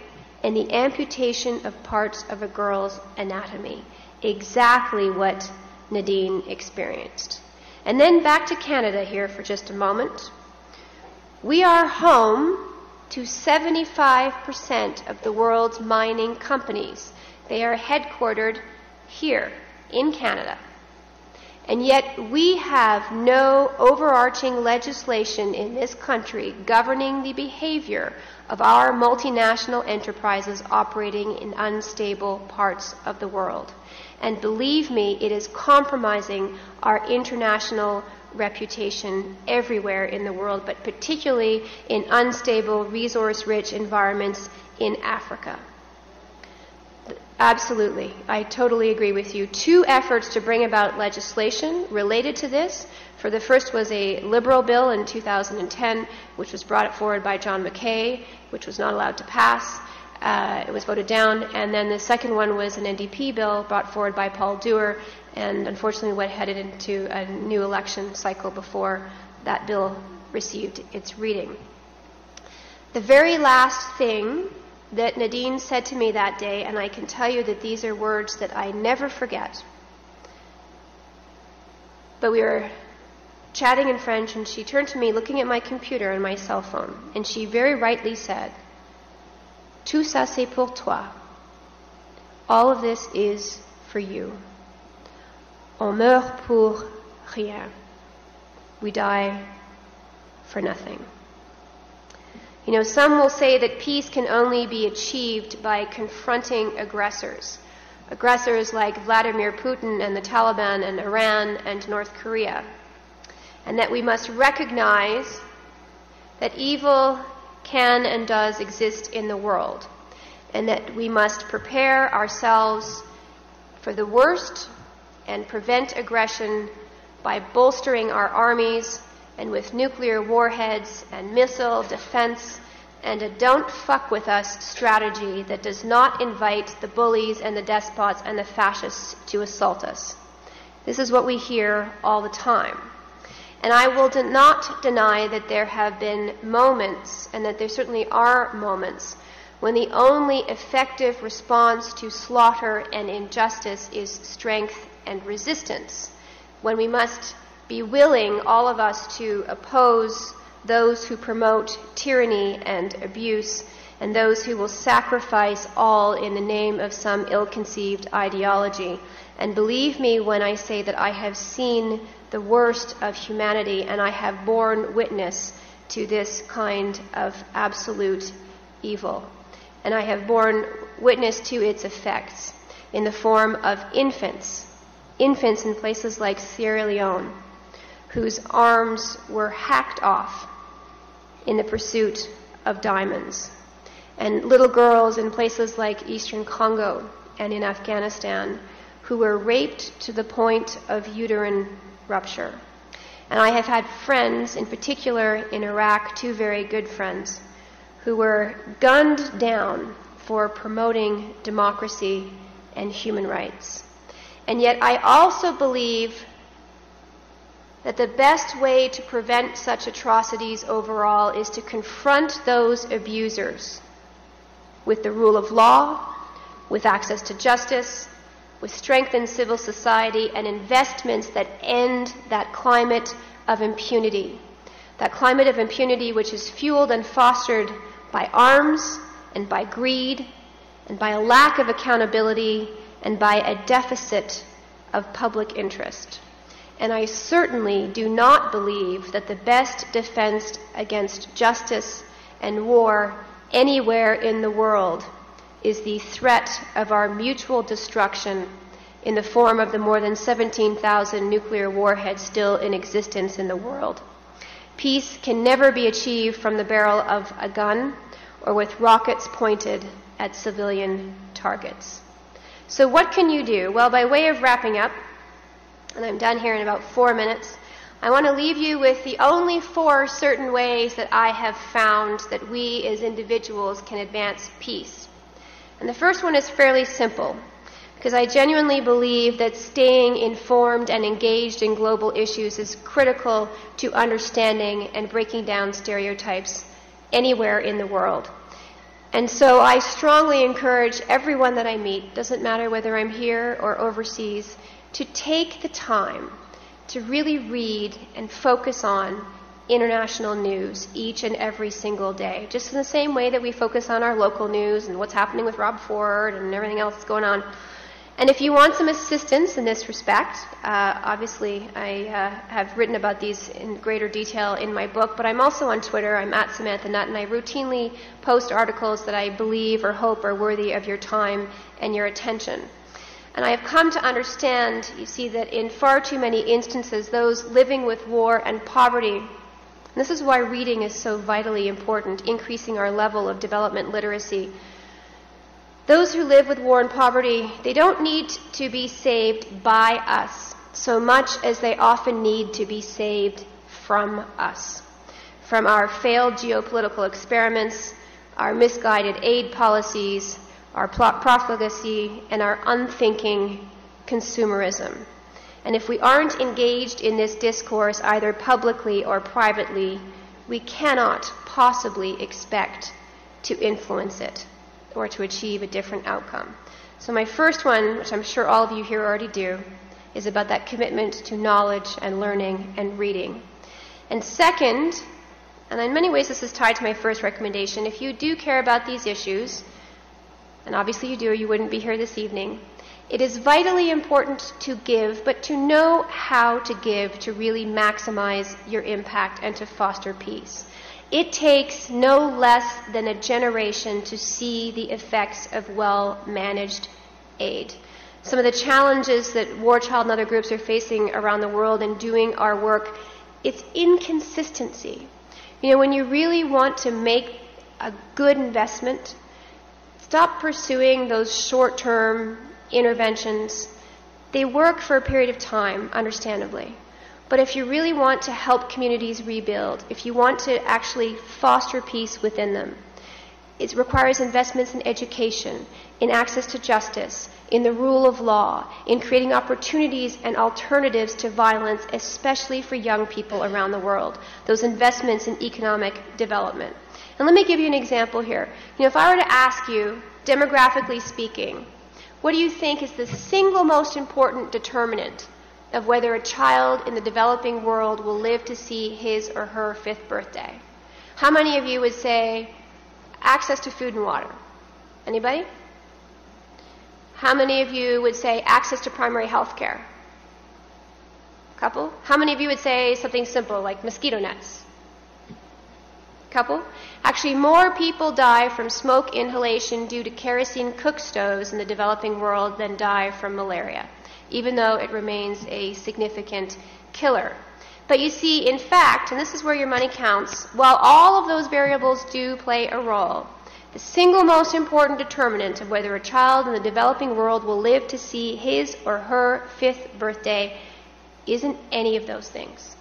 and the amputation of parts of a girl's anatomy. Exactly what Nadine experienced. And then back to Canada here for just a moment. We are home to 75% of the world's mining companies. They are headquartered here in Canada. And yet we have no overarching legislation in this country governing the behavior of our multinational enterprises operating in unstable parts of the world. And believe me, it is compromising our international reputation everywhere in the world, but particularly in unstable, resource-rich environments in Africa. Absolutely. I totally agree with you. 2 efforts to bring about legislation related to this. For the first was a Liberal bill in 2010, which was brought forward by John McKay, which was not allowed to pass. It was voted down. And then the second one was an NDP bill brought forward by Paul Dewar, and unfortunately went headed into a new election cycle before that bill received its reading. The very last thing that Nadine said to me that day, and I can tell you that these are words that I never forget. But we were chatting in French, and she turned to me looking at my computer and my cell phone, and she very rightly said, "Tout ça c'est pour toi." All of this is for you. On meurt pour rien. We die for nothing. You know, some will say that peace can only be achieved by confronting aggressors. Aggressors like Vladimir Putin and the Taliban and Iran and North Korea. And that we must recognize that evil can and does exist in the world. And that we must prepare ourselves for the worst and prevent aggression by bolstering our armies and with nuclear warheads and missile defense and a don't fuck with us strategy that does not invite the bullies and the despots and the fascists to assault us. This is what we hear all the time. And I will not deny that there have been moments, and that there certainly are moments, when the only effective response to slaughter and injustice is strength and resistance, when we must be willing, all of us, to oppose those who promote tyranny and abuse, and those who will sacrifice all in the name of some ill-conceived ideology. And believe me when I say that I have seen the worst of humanity, and I have borne witness to this kind of absolute evil. And I have borne witness to its effects in the form of infants in places like Sierra Leone, whose arms were hacked off in the pursuit of diamonds, and little girls in places like Eastern Congo and in Afghanistan who were raped to the point of uterine rupture. And I have had friends, in particular in Iraq, 2 very good friends, who were gunned down for promoting democracy and human rights. And yet I also believe that the best way to prevent such atrocities overall is to confront those abusers with the rule of law, with access to justice, with strengthened civil society and investments that end that climate of impunity. That climate of impunity which is fueled and fostered by arms and by greed and by a lack of accountability and by a deficit of public interest. and I certainly do not believe that the best defense against justice and war anywhere in the world is the threat of our mutual destruction in the form of the more than 17,000 nuclear warheads still in existence in the world. Peace can never be achieved from the barrel of a gun or with rockets pointed at civilian targets. So what can you do? Well, by way of wrapping up, and I'm done here in about 4 minutes, I want to leave you with the only 4 certain ways that I have found that we as individuals can advance peace. And the first one is fairly simple, because I genuinely believe that staying informed and engaged in global issues is critical to understanding and breaking down stereotypes anywhere in the world. And so I strongly encourage everyone that I meet, doesn't matter whether I'm here or overseas, to take the time to really read and focus on international news each and every single day, just in the same way that we focus on our local news and what's happening with Rob Ford and everything else that's going on. And if you want some assistance in this respect, obviously I have written about these in greater detail in my book, but I'm also on Twitter. I'm at Samantha Nutt, and I routinely post articles that I believe or hope are worthy of your time and your attention. And I have come to understand, you see, that in far too many instances, those living with war and poverty, and this is why reading is so vitally important, increasing our level of development literacy. Those who live with war and poverty, they don't need to be saved by us so much as they often need to be saved from us, from our failed geopolitical experiments, our misguided aid policies, our profligacy, and our unthinking consumerism. And if we aren't engaged in this discourse, either publicly or privately, we cannot possibly expect to influence it or to achieve a different outcome. So my first one, which I'm sure all of you here already do, is about that commitment to knowledge and learning and reading. And second, and in many ways this is tied to my first recommendation, if you do care about these issues, and obviously you do or you wouldn't be here this evening, it is vitally important to give, but to know how to give to really maximize your impact and to foster peace. It takes no less than a generation to see the effects of well-managed aid. Some of the challenges that War Child and other groups are facing around the world in doing our work, it's inconsistency. You know, when you really want to make a good investment, stop pursuing those short-term interventions. They work for a period of time, understandably. But if you really want to help communities rebuild, if you want to actually foster peace within them, it requires investments in education, in access to justice, in the rule of law, in creating opportunities and alternatives to violence, especially for young people around the world, those investments in economic development. And let me give you an example here. You know, if I were to ask you, demographically speaking, what do you think is the single most important determinant of whether a child in the developing world will live to see his or her 5th birthday? How many of you would say access to food and water? Anybody? How many of you would say access to primary health care? Couple? How many of you would say something simple like mosquito nets? Couple? Actually, more people die from smoke inhalation due to kerosene cook stoves in the developing world than die from malaria, even though it remains a significant killer. But you see, in fact, and this is where your money counts, while all of those variables do play a role, the single most important determinant of whether a child in the developing world will live to see his or her 5th birthday isn't any of those things.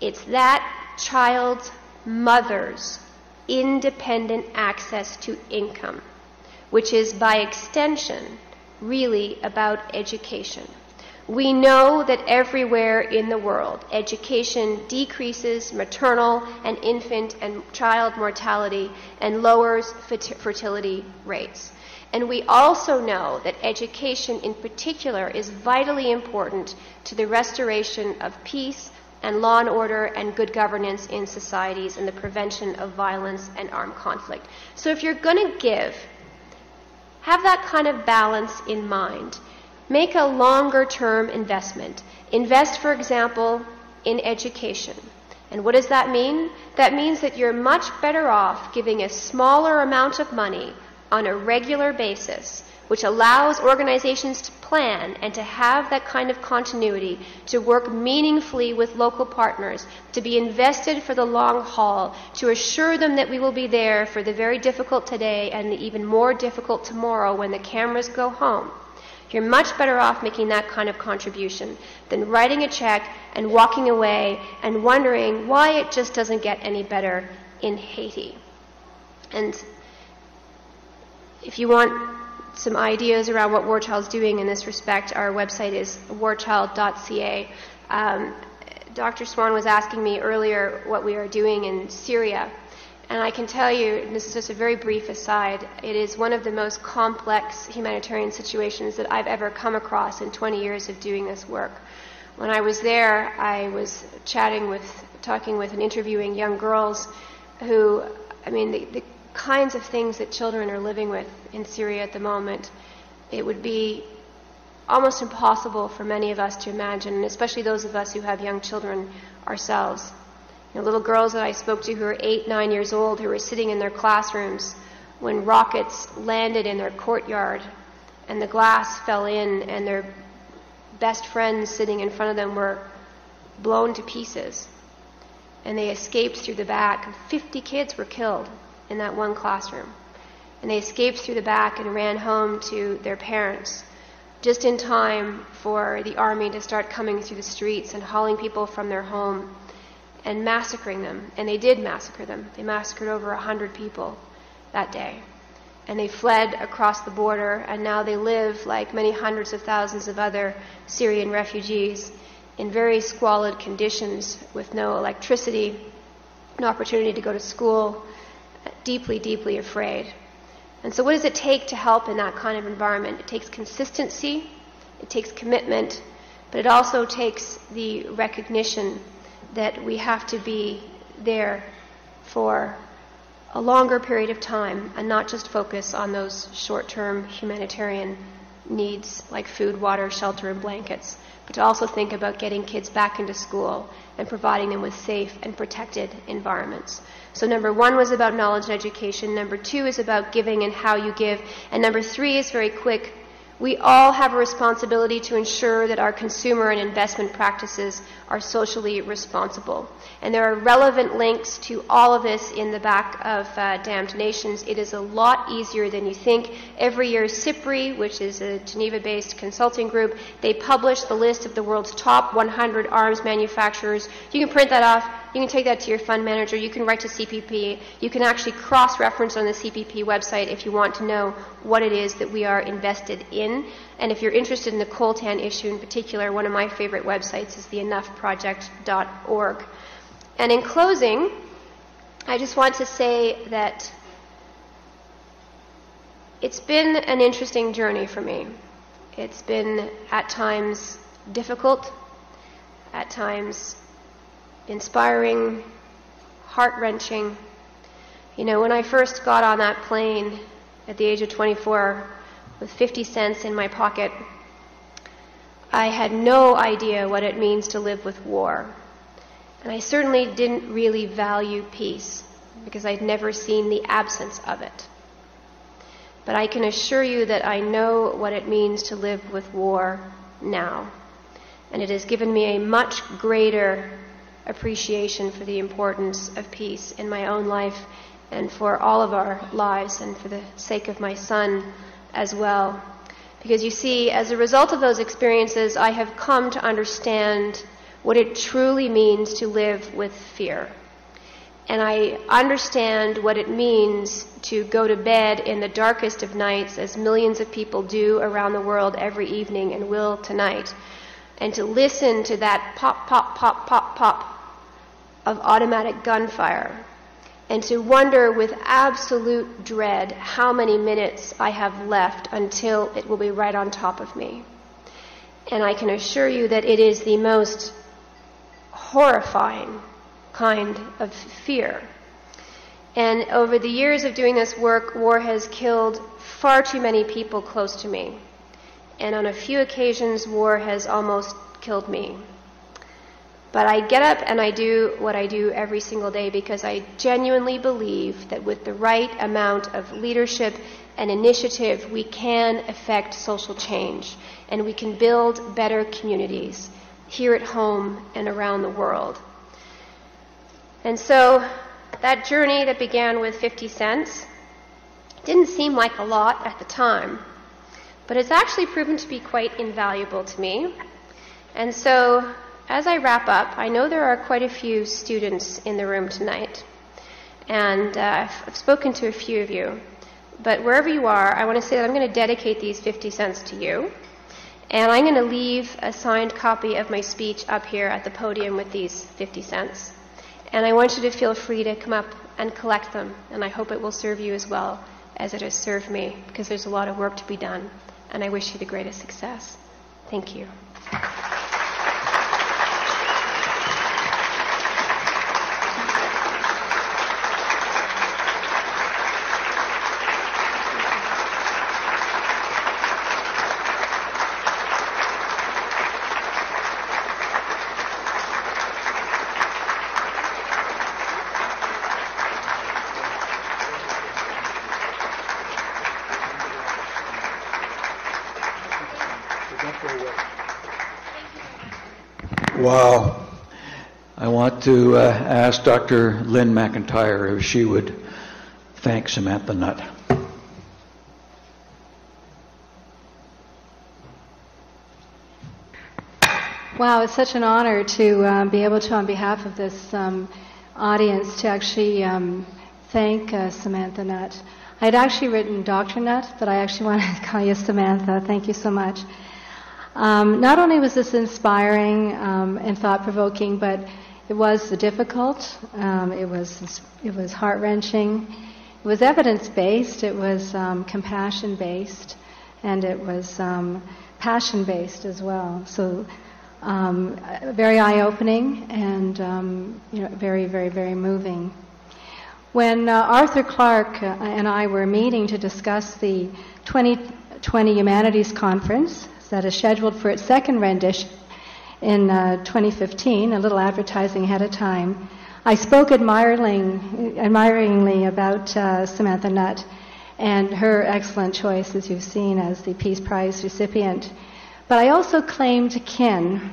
It's that child's mother's independent access to income, which is by extension really about education. We know that everywhere in the world, education decreases maternal and infant and child mortality and lowers fertility rates. And we also know that education in particular is vitally important to the restoration of peace and law and order and good governance in societies and the prevention of violence and armed conflict. So if you're going to give, have that kind of balance in mind. make a longer-term investment. Invest, for example, in education. And what does that mean? That means that you're much better off giving a smaller amount of money on a regular basis, which allows organizations to plan and to have that kind of continuity, to work meaningfully with local partners, to be invested for the long haul, to assure them that we will be there for the very difficult today and the even more difficult tomorrow when the cameras go home. You're much better off making that kind of contribution than writing a check and walking away and wondering why it just doesn't get any better in Haiti. And if you want some ideas around what War Child's doing in this respect, our website is warchild.ca. Dr. Swan was asking me earlier what we are doing in Syria. And I can tell you, and this is just a very brief aside, it is one of the most complex humanitarian situations that I've ever come across in 20 years of doing this work. When I was there, I was talking with and interviewing young girls who, I mean, the kinds of things that children are living with in Syria at the moment, it would be almost impossible for many of us to imagine, and especially those of us who have young children ourselves. You know, little girls that I spoke to who were 8, 9 years old, who were sitting in their classrooms when rockets landed in their courtyard and the glass fell in and their best friends sitting in front of them were blown to pieces. And they escaped through the back. 50 kids were killed in that one classroom. And they escaped through the back and ran home to their parents just in time for the army to start coming through the streets and hauling people from their home and massacring them. And they did massacre them. They massacred over 100 people that day. And they fled across the border, and now they live like many hundreds of thousands of other Syrian refugees in very squalid conditions with no electricity, no opportunity to go to school, deeply, deeply afraid. And so what does it take to help in that kind of environment? It takes consistency, it takes commitment, but it also takes the recognition that we have to be there for a longer period of time and not just focus on those short-term humanitarian needs like food, water, shelter, and blankets, but to also think about getting kids back into school and providing them with safe and protected environments. So number 1 was about knowledge and education. Number 2 is about giving and how you give. And number 3 is very quick. We all have a responsibility to ensure that our consumer and investment practices are socially responsible. And there are relevant links to all of this in the back of Damned Nations. It is a lot easier than you think. Every year, CIPRI, which is a Geneva-based consulting group, they publish the list of the world's top 100 arms manufacturers. You can print that off. You can take that to your fund manager. You can write to CPP. You can actually cross-reference on the CPP website if you want to know what it is that we are invested in. And if you're interested in the coltan issue in particular, one of my favorite websites is the enoughproject.org. And in closing, I just want to say that it's been an interesting journey for me. It's been at times difficult, at times inspiring, heart-wrenching. You know, when I first got on that plane at the age of 24 with 50 cents in my pocket, I had no idea what it means to live with war. And I certainly didn't really value peace because I'd never seen the absence of it. But I can assure you that I know what it means to live with war now. And it has given me a much greater appreciation for the importance of peace in my own life and for all of our lives and for the sake of my son as well. Because you see, as a result of those experiences, I have come to understand what it truly means to live with fear. And I understand what it means to go to bed in the darkest of nights, as millions of people do around the world every evening and will tonight, and to listen to that pop, pop, pop, pop, pop of automatic gunfire, and to wonder with absolute dread how many minutes I have left until it will be right on top of me. And I can assure you that it is the most horrifying kind of fear. And over the years of doing this work, war has killed far too many people close to me. and on a few occasions war has almost killed me. But I get up and I do what I do every single day because I genuinely believe that with the right amount of leadership and initiative, we can affect social change and we can build better communities here at home and around the world. And so that journey that began with 50 cents didn't seem like a lot at the time, but it's actually proven to be quite invaluable to me. And so as I wrap up, I know there are quite a few students in the room tonight, and I've spoken to a few of you. But wherever you are, I want to say that I'm going to dedicate these 50 cents to you, and I'm going to leave a signed copy of my speech up here at the podium with these 50 cents. And I want you to feel free to come up and collect them, and I hope it will serve you as well as it has served me, because there's a lot of work to be done, and I wish you the greatest success. Thank you. Wow. I want to ask Dr. Lynn McIntyre if she would thank Samantha Nutt. Wow, it's such an honor to be able to, on behalf of this audience, to actually thank Samantha Nutt. I had actually written Dr. Nutt, but I actually wanted to call you Samantha. Thank you so much. Not only was this inspiring and thought-provoking, but it was difficult. It was heart-wrenching. It was evidence-based. It was compassion-based, and it was passion-based as well. So very eye-opening and very, very, very moving. When Arthur Clarke and I were meeting to discuss the 2020 Humanities Conference that is scheduled for its second rendition in 2015, a little advertising ahead of time, I spoke admiringly about Samantha Nutt and her excellent choice, as you've seen, as the Peace Prize recipient. But I also claimed kin,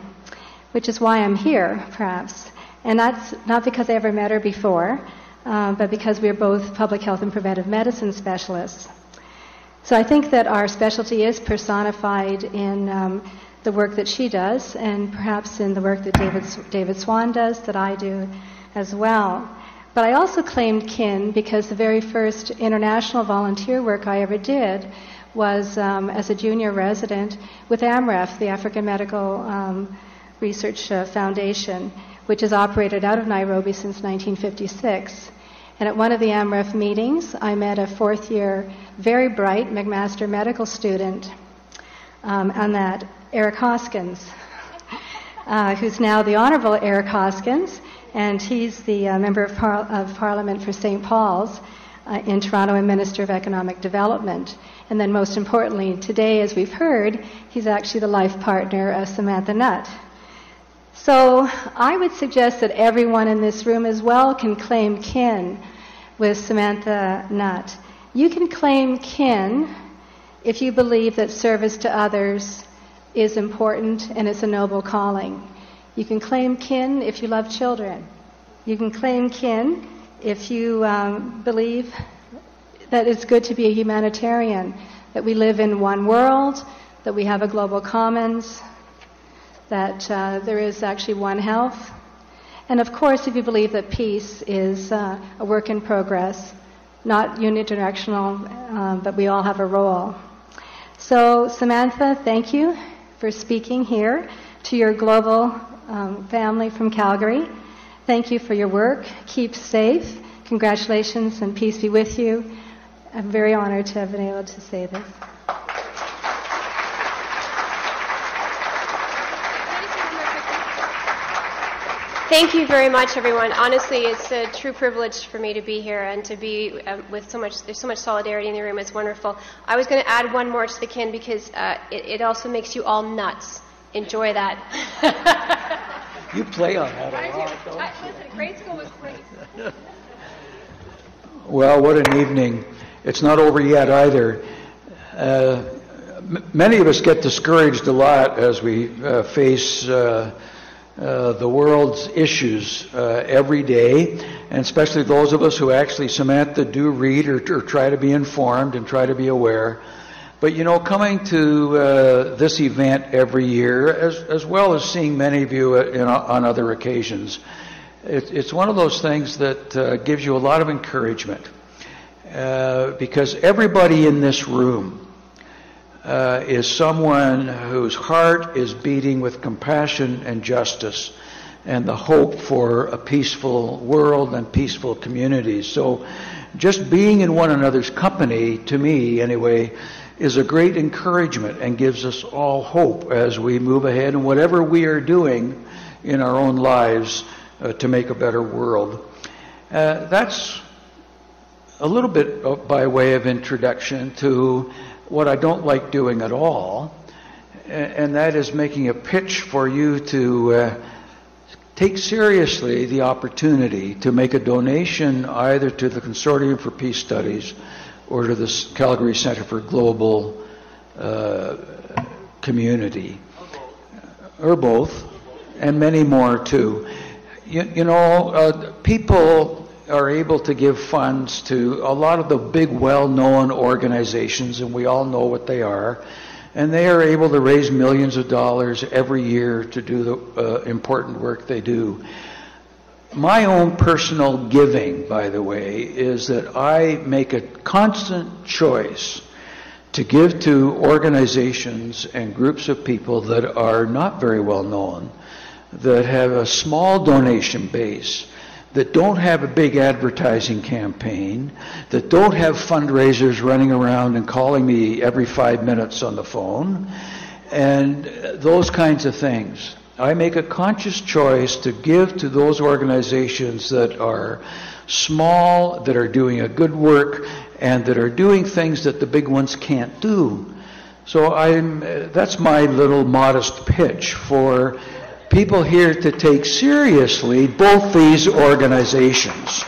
which is why I'm here, perhaps. And that's not because I ever met her before, but because we're both public health and preventive medicine specialists. So I think that our specialty is personified in the work that she does, and perhaps in the work that David Swan does, that I do as well. But I also claimed kin because the very first international volunteer work I ever did was as a junior resident with AMREF, the African Medical Research Foundation, which has operated out of Nairobi since 1956. And at one of the AMREF meetings, I met a fourth-year, very bright McMaster medical student on that, Eric Hoskins, who's now the Honourable Eric Hoskins, and he's the Member of Parliament for St. Paul's in Toronto and Minister of Economic Development. And then most importantly, today, as we've heard, he's actually the life partner of Samantha Nutt. So I would suggest that everyone in this room as well can claim kin with Samantha Nutt. You can claim kin if you believe that service to others is important and it's a noble calling. You can claim kin if you love children. You can claim kin if you believe that it's good to be a humanitarian, that we live in one world, that we have a global commons, that there is actually one health. And of course, if you believe that peace is a work in progress, not unidirectional, but we all have a role. So, Samantha, thank you for speaking here to your global family from Calgary. Thank you for your work. Keep safe. Congratulations and peace be with you. I'm very honored to have been able to say this. Thank you very much, everyone. Honestly, it's a true privilege for me to be here and to be with there's so much solidarity in the room. It's wonderful. I was going to add one more to the kin because it also makes you all nuts. Enjoy that. You play on that a lot, don't you? Listen, grade school was great. Well, what an evening. It's not over yet either. Many of us get discouraged a lot as we face the world's issues every day, and especially those of us who actually, Samantha, do read or try to be informed and try to be aware. But, you know, coming to this event every year, as well as seeing many of you on other occasions, it's one of those things that gives you a lot of encouragement, because everybody in this room is someone whose heart is beating with compassion and justice and the hope for a peaceful world and peaceful communities. So just being in one another's company, to me anyway, is a great encouragement and gives us all hope as we move ahead in whatever we are doing in our own lives to make a better world. That's a little bit by way of introduction to what I don't like doing at all, and that is making a pitch for you to take seriously the opportunity to make a donation either to the Consortium for Peace Studies or to the Calgary Centre for Global Community, or both, and many more too. You know, people are able to give funds to a lot of the big, well-known organizations, and we all know what they are, and they are able to raise millions of dollars every year to do the important work they do. My own personal giving, by the way, is that I make a constant choice to give to organizations and groups of people that are not very well known, that have a small donation base, that don't have a big advertising campaign, that don't have fundraisers running around and calling me every 5 minutes on the phone, and those kinds of things. I make a conscious choice to give to those organizations that are small, that are doing a good work, and that are doing things that the big ones can't do. So that's my little modest pitch for people here to take seriously both these organizations.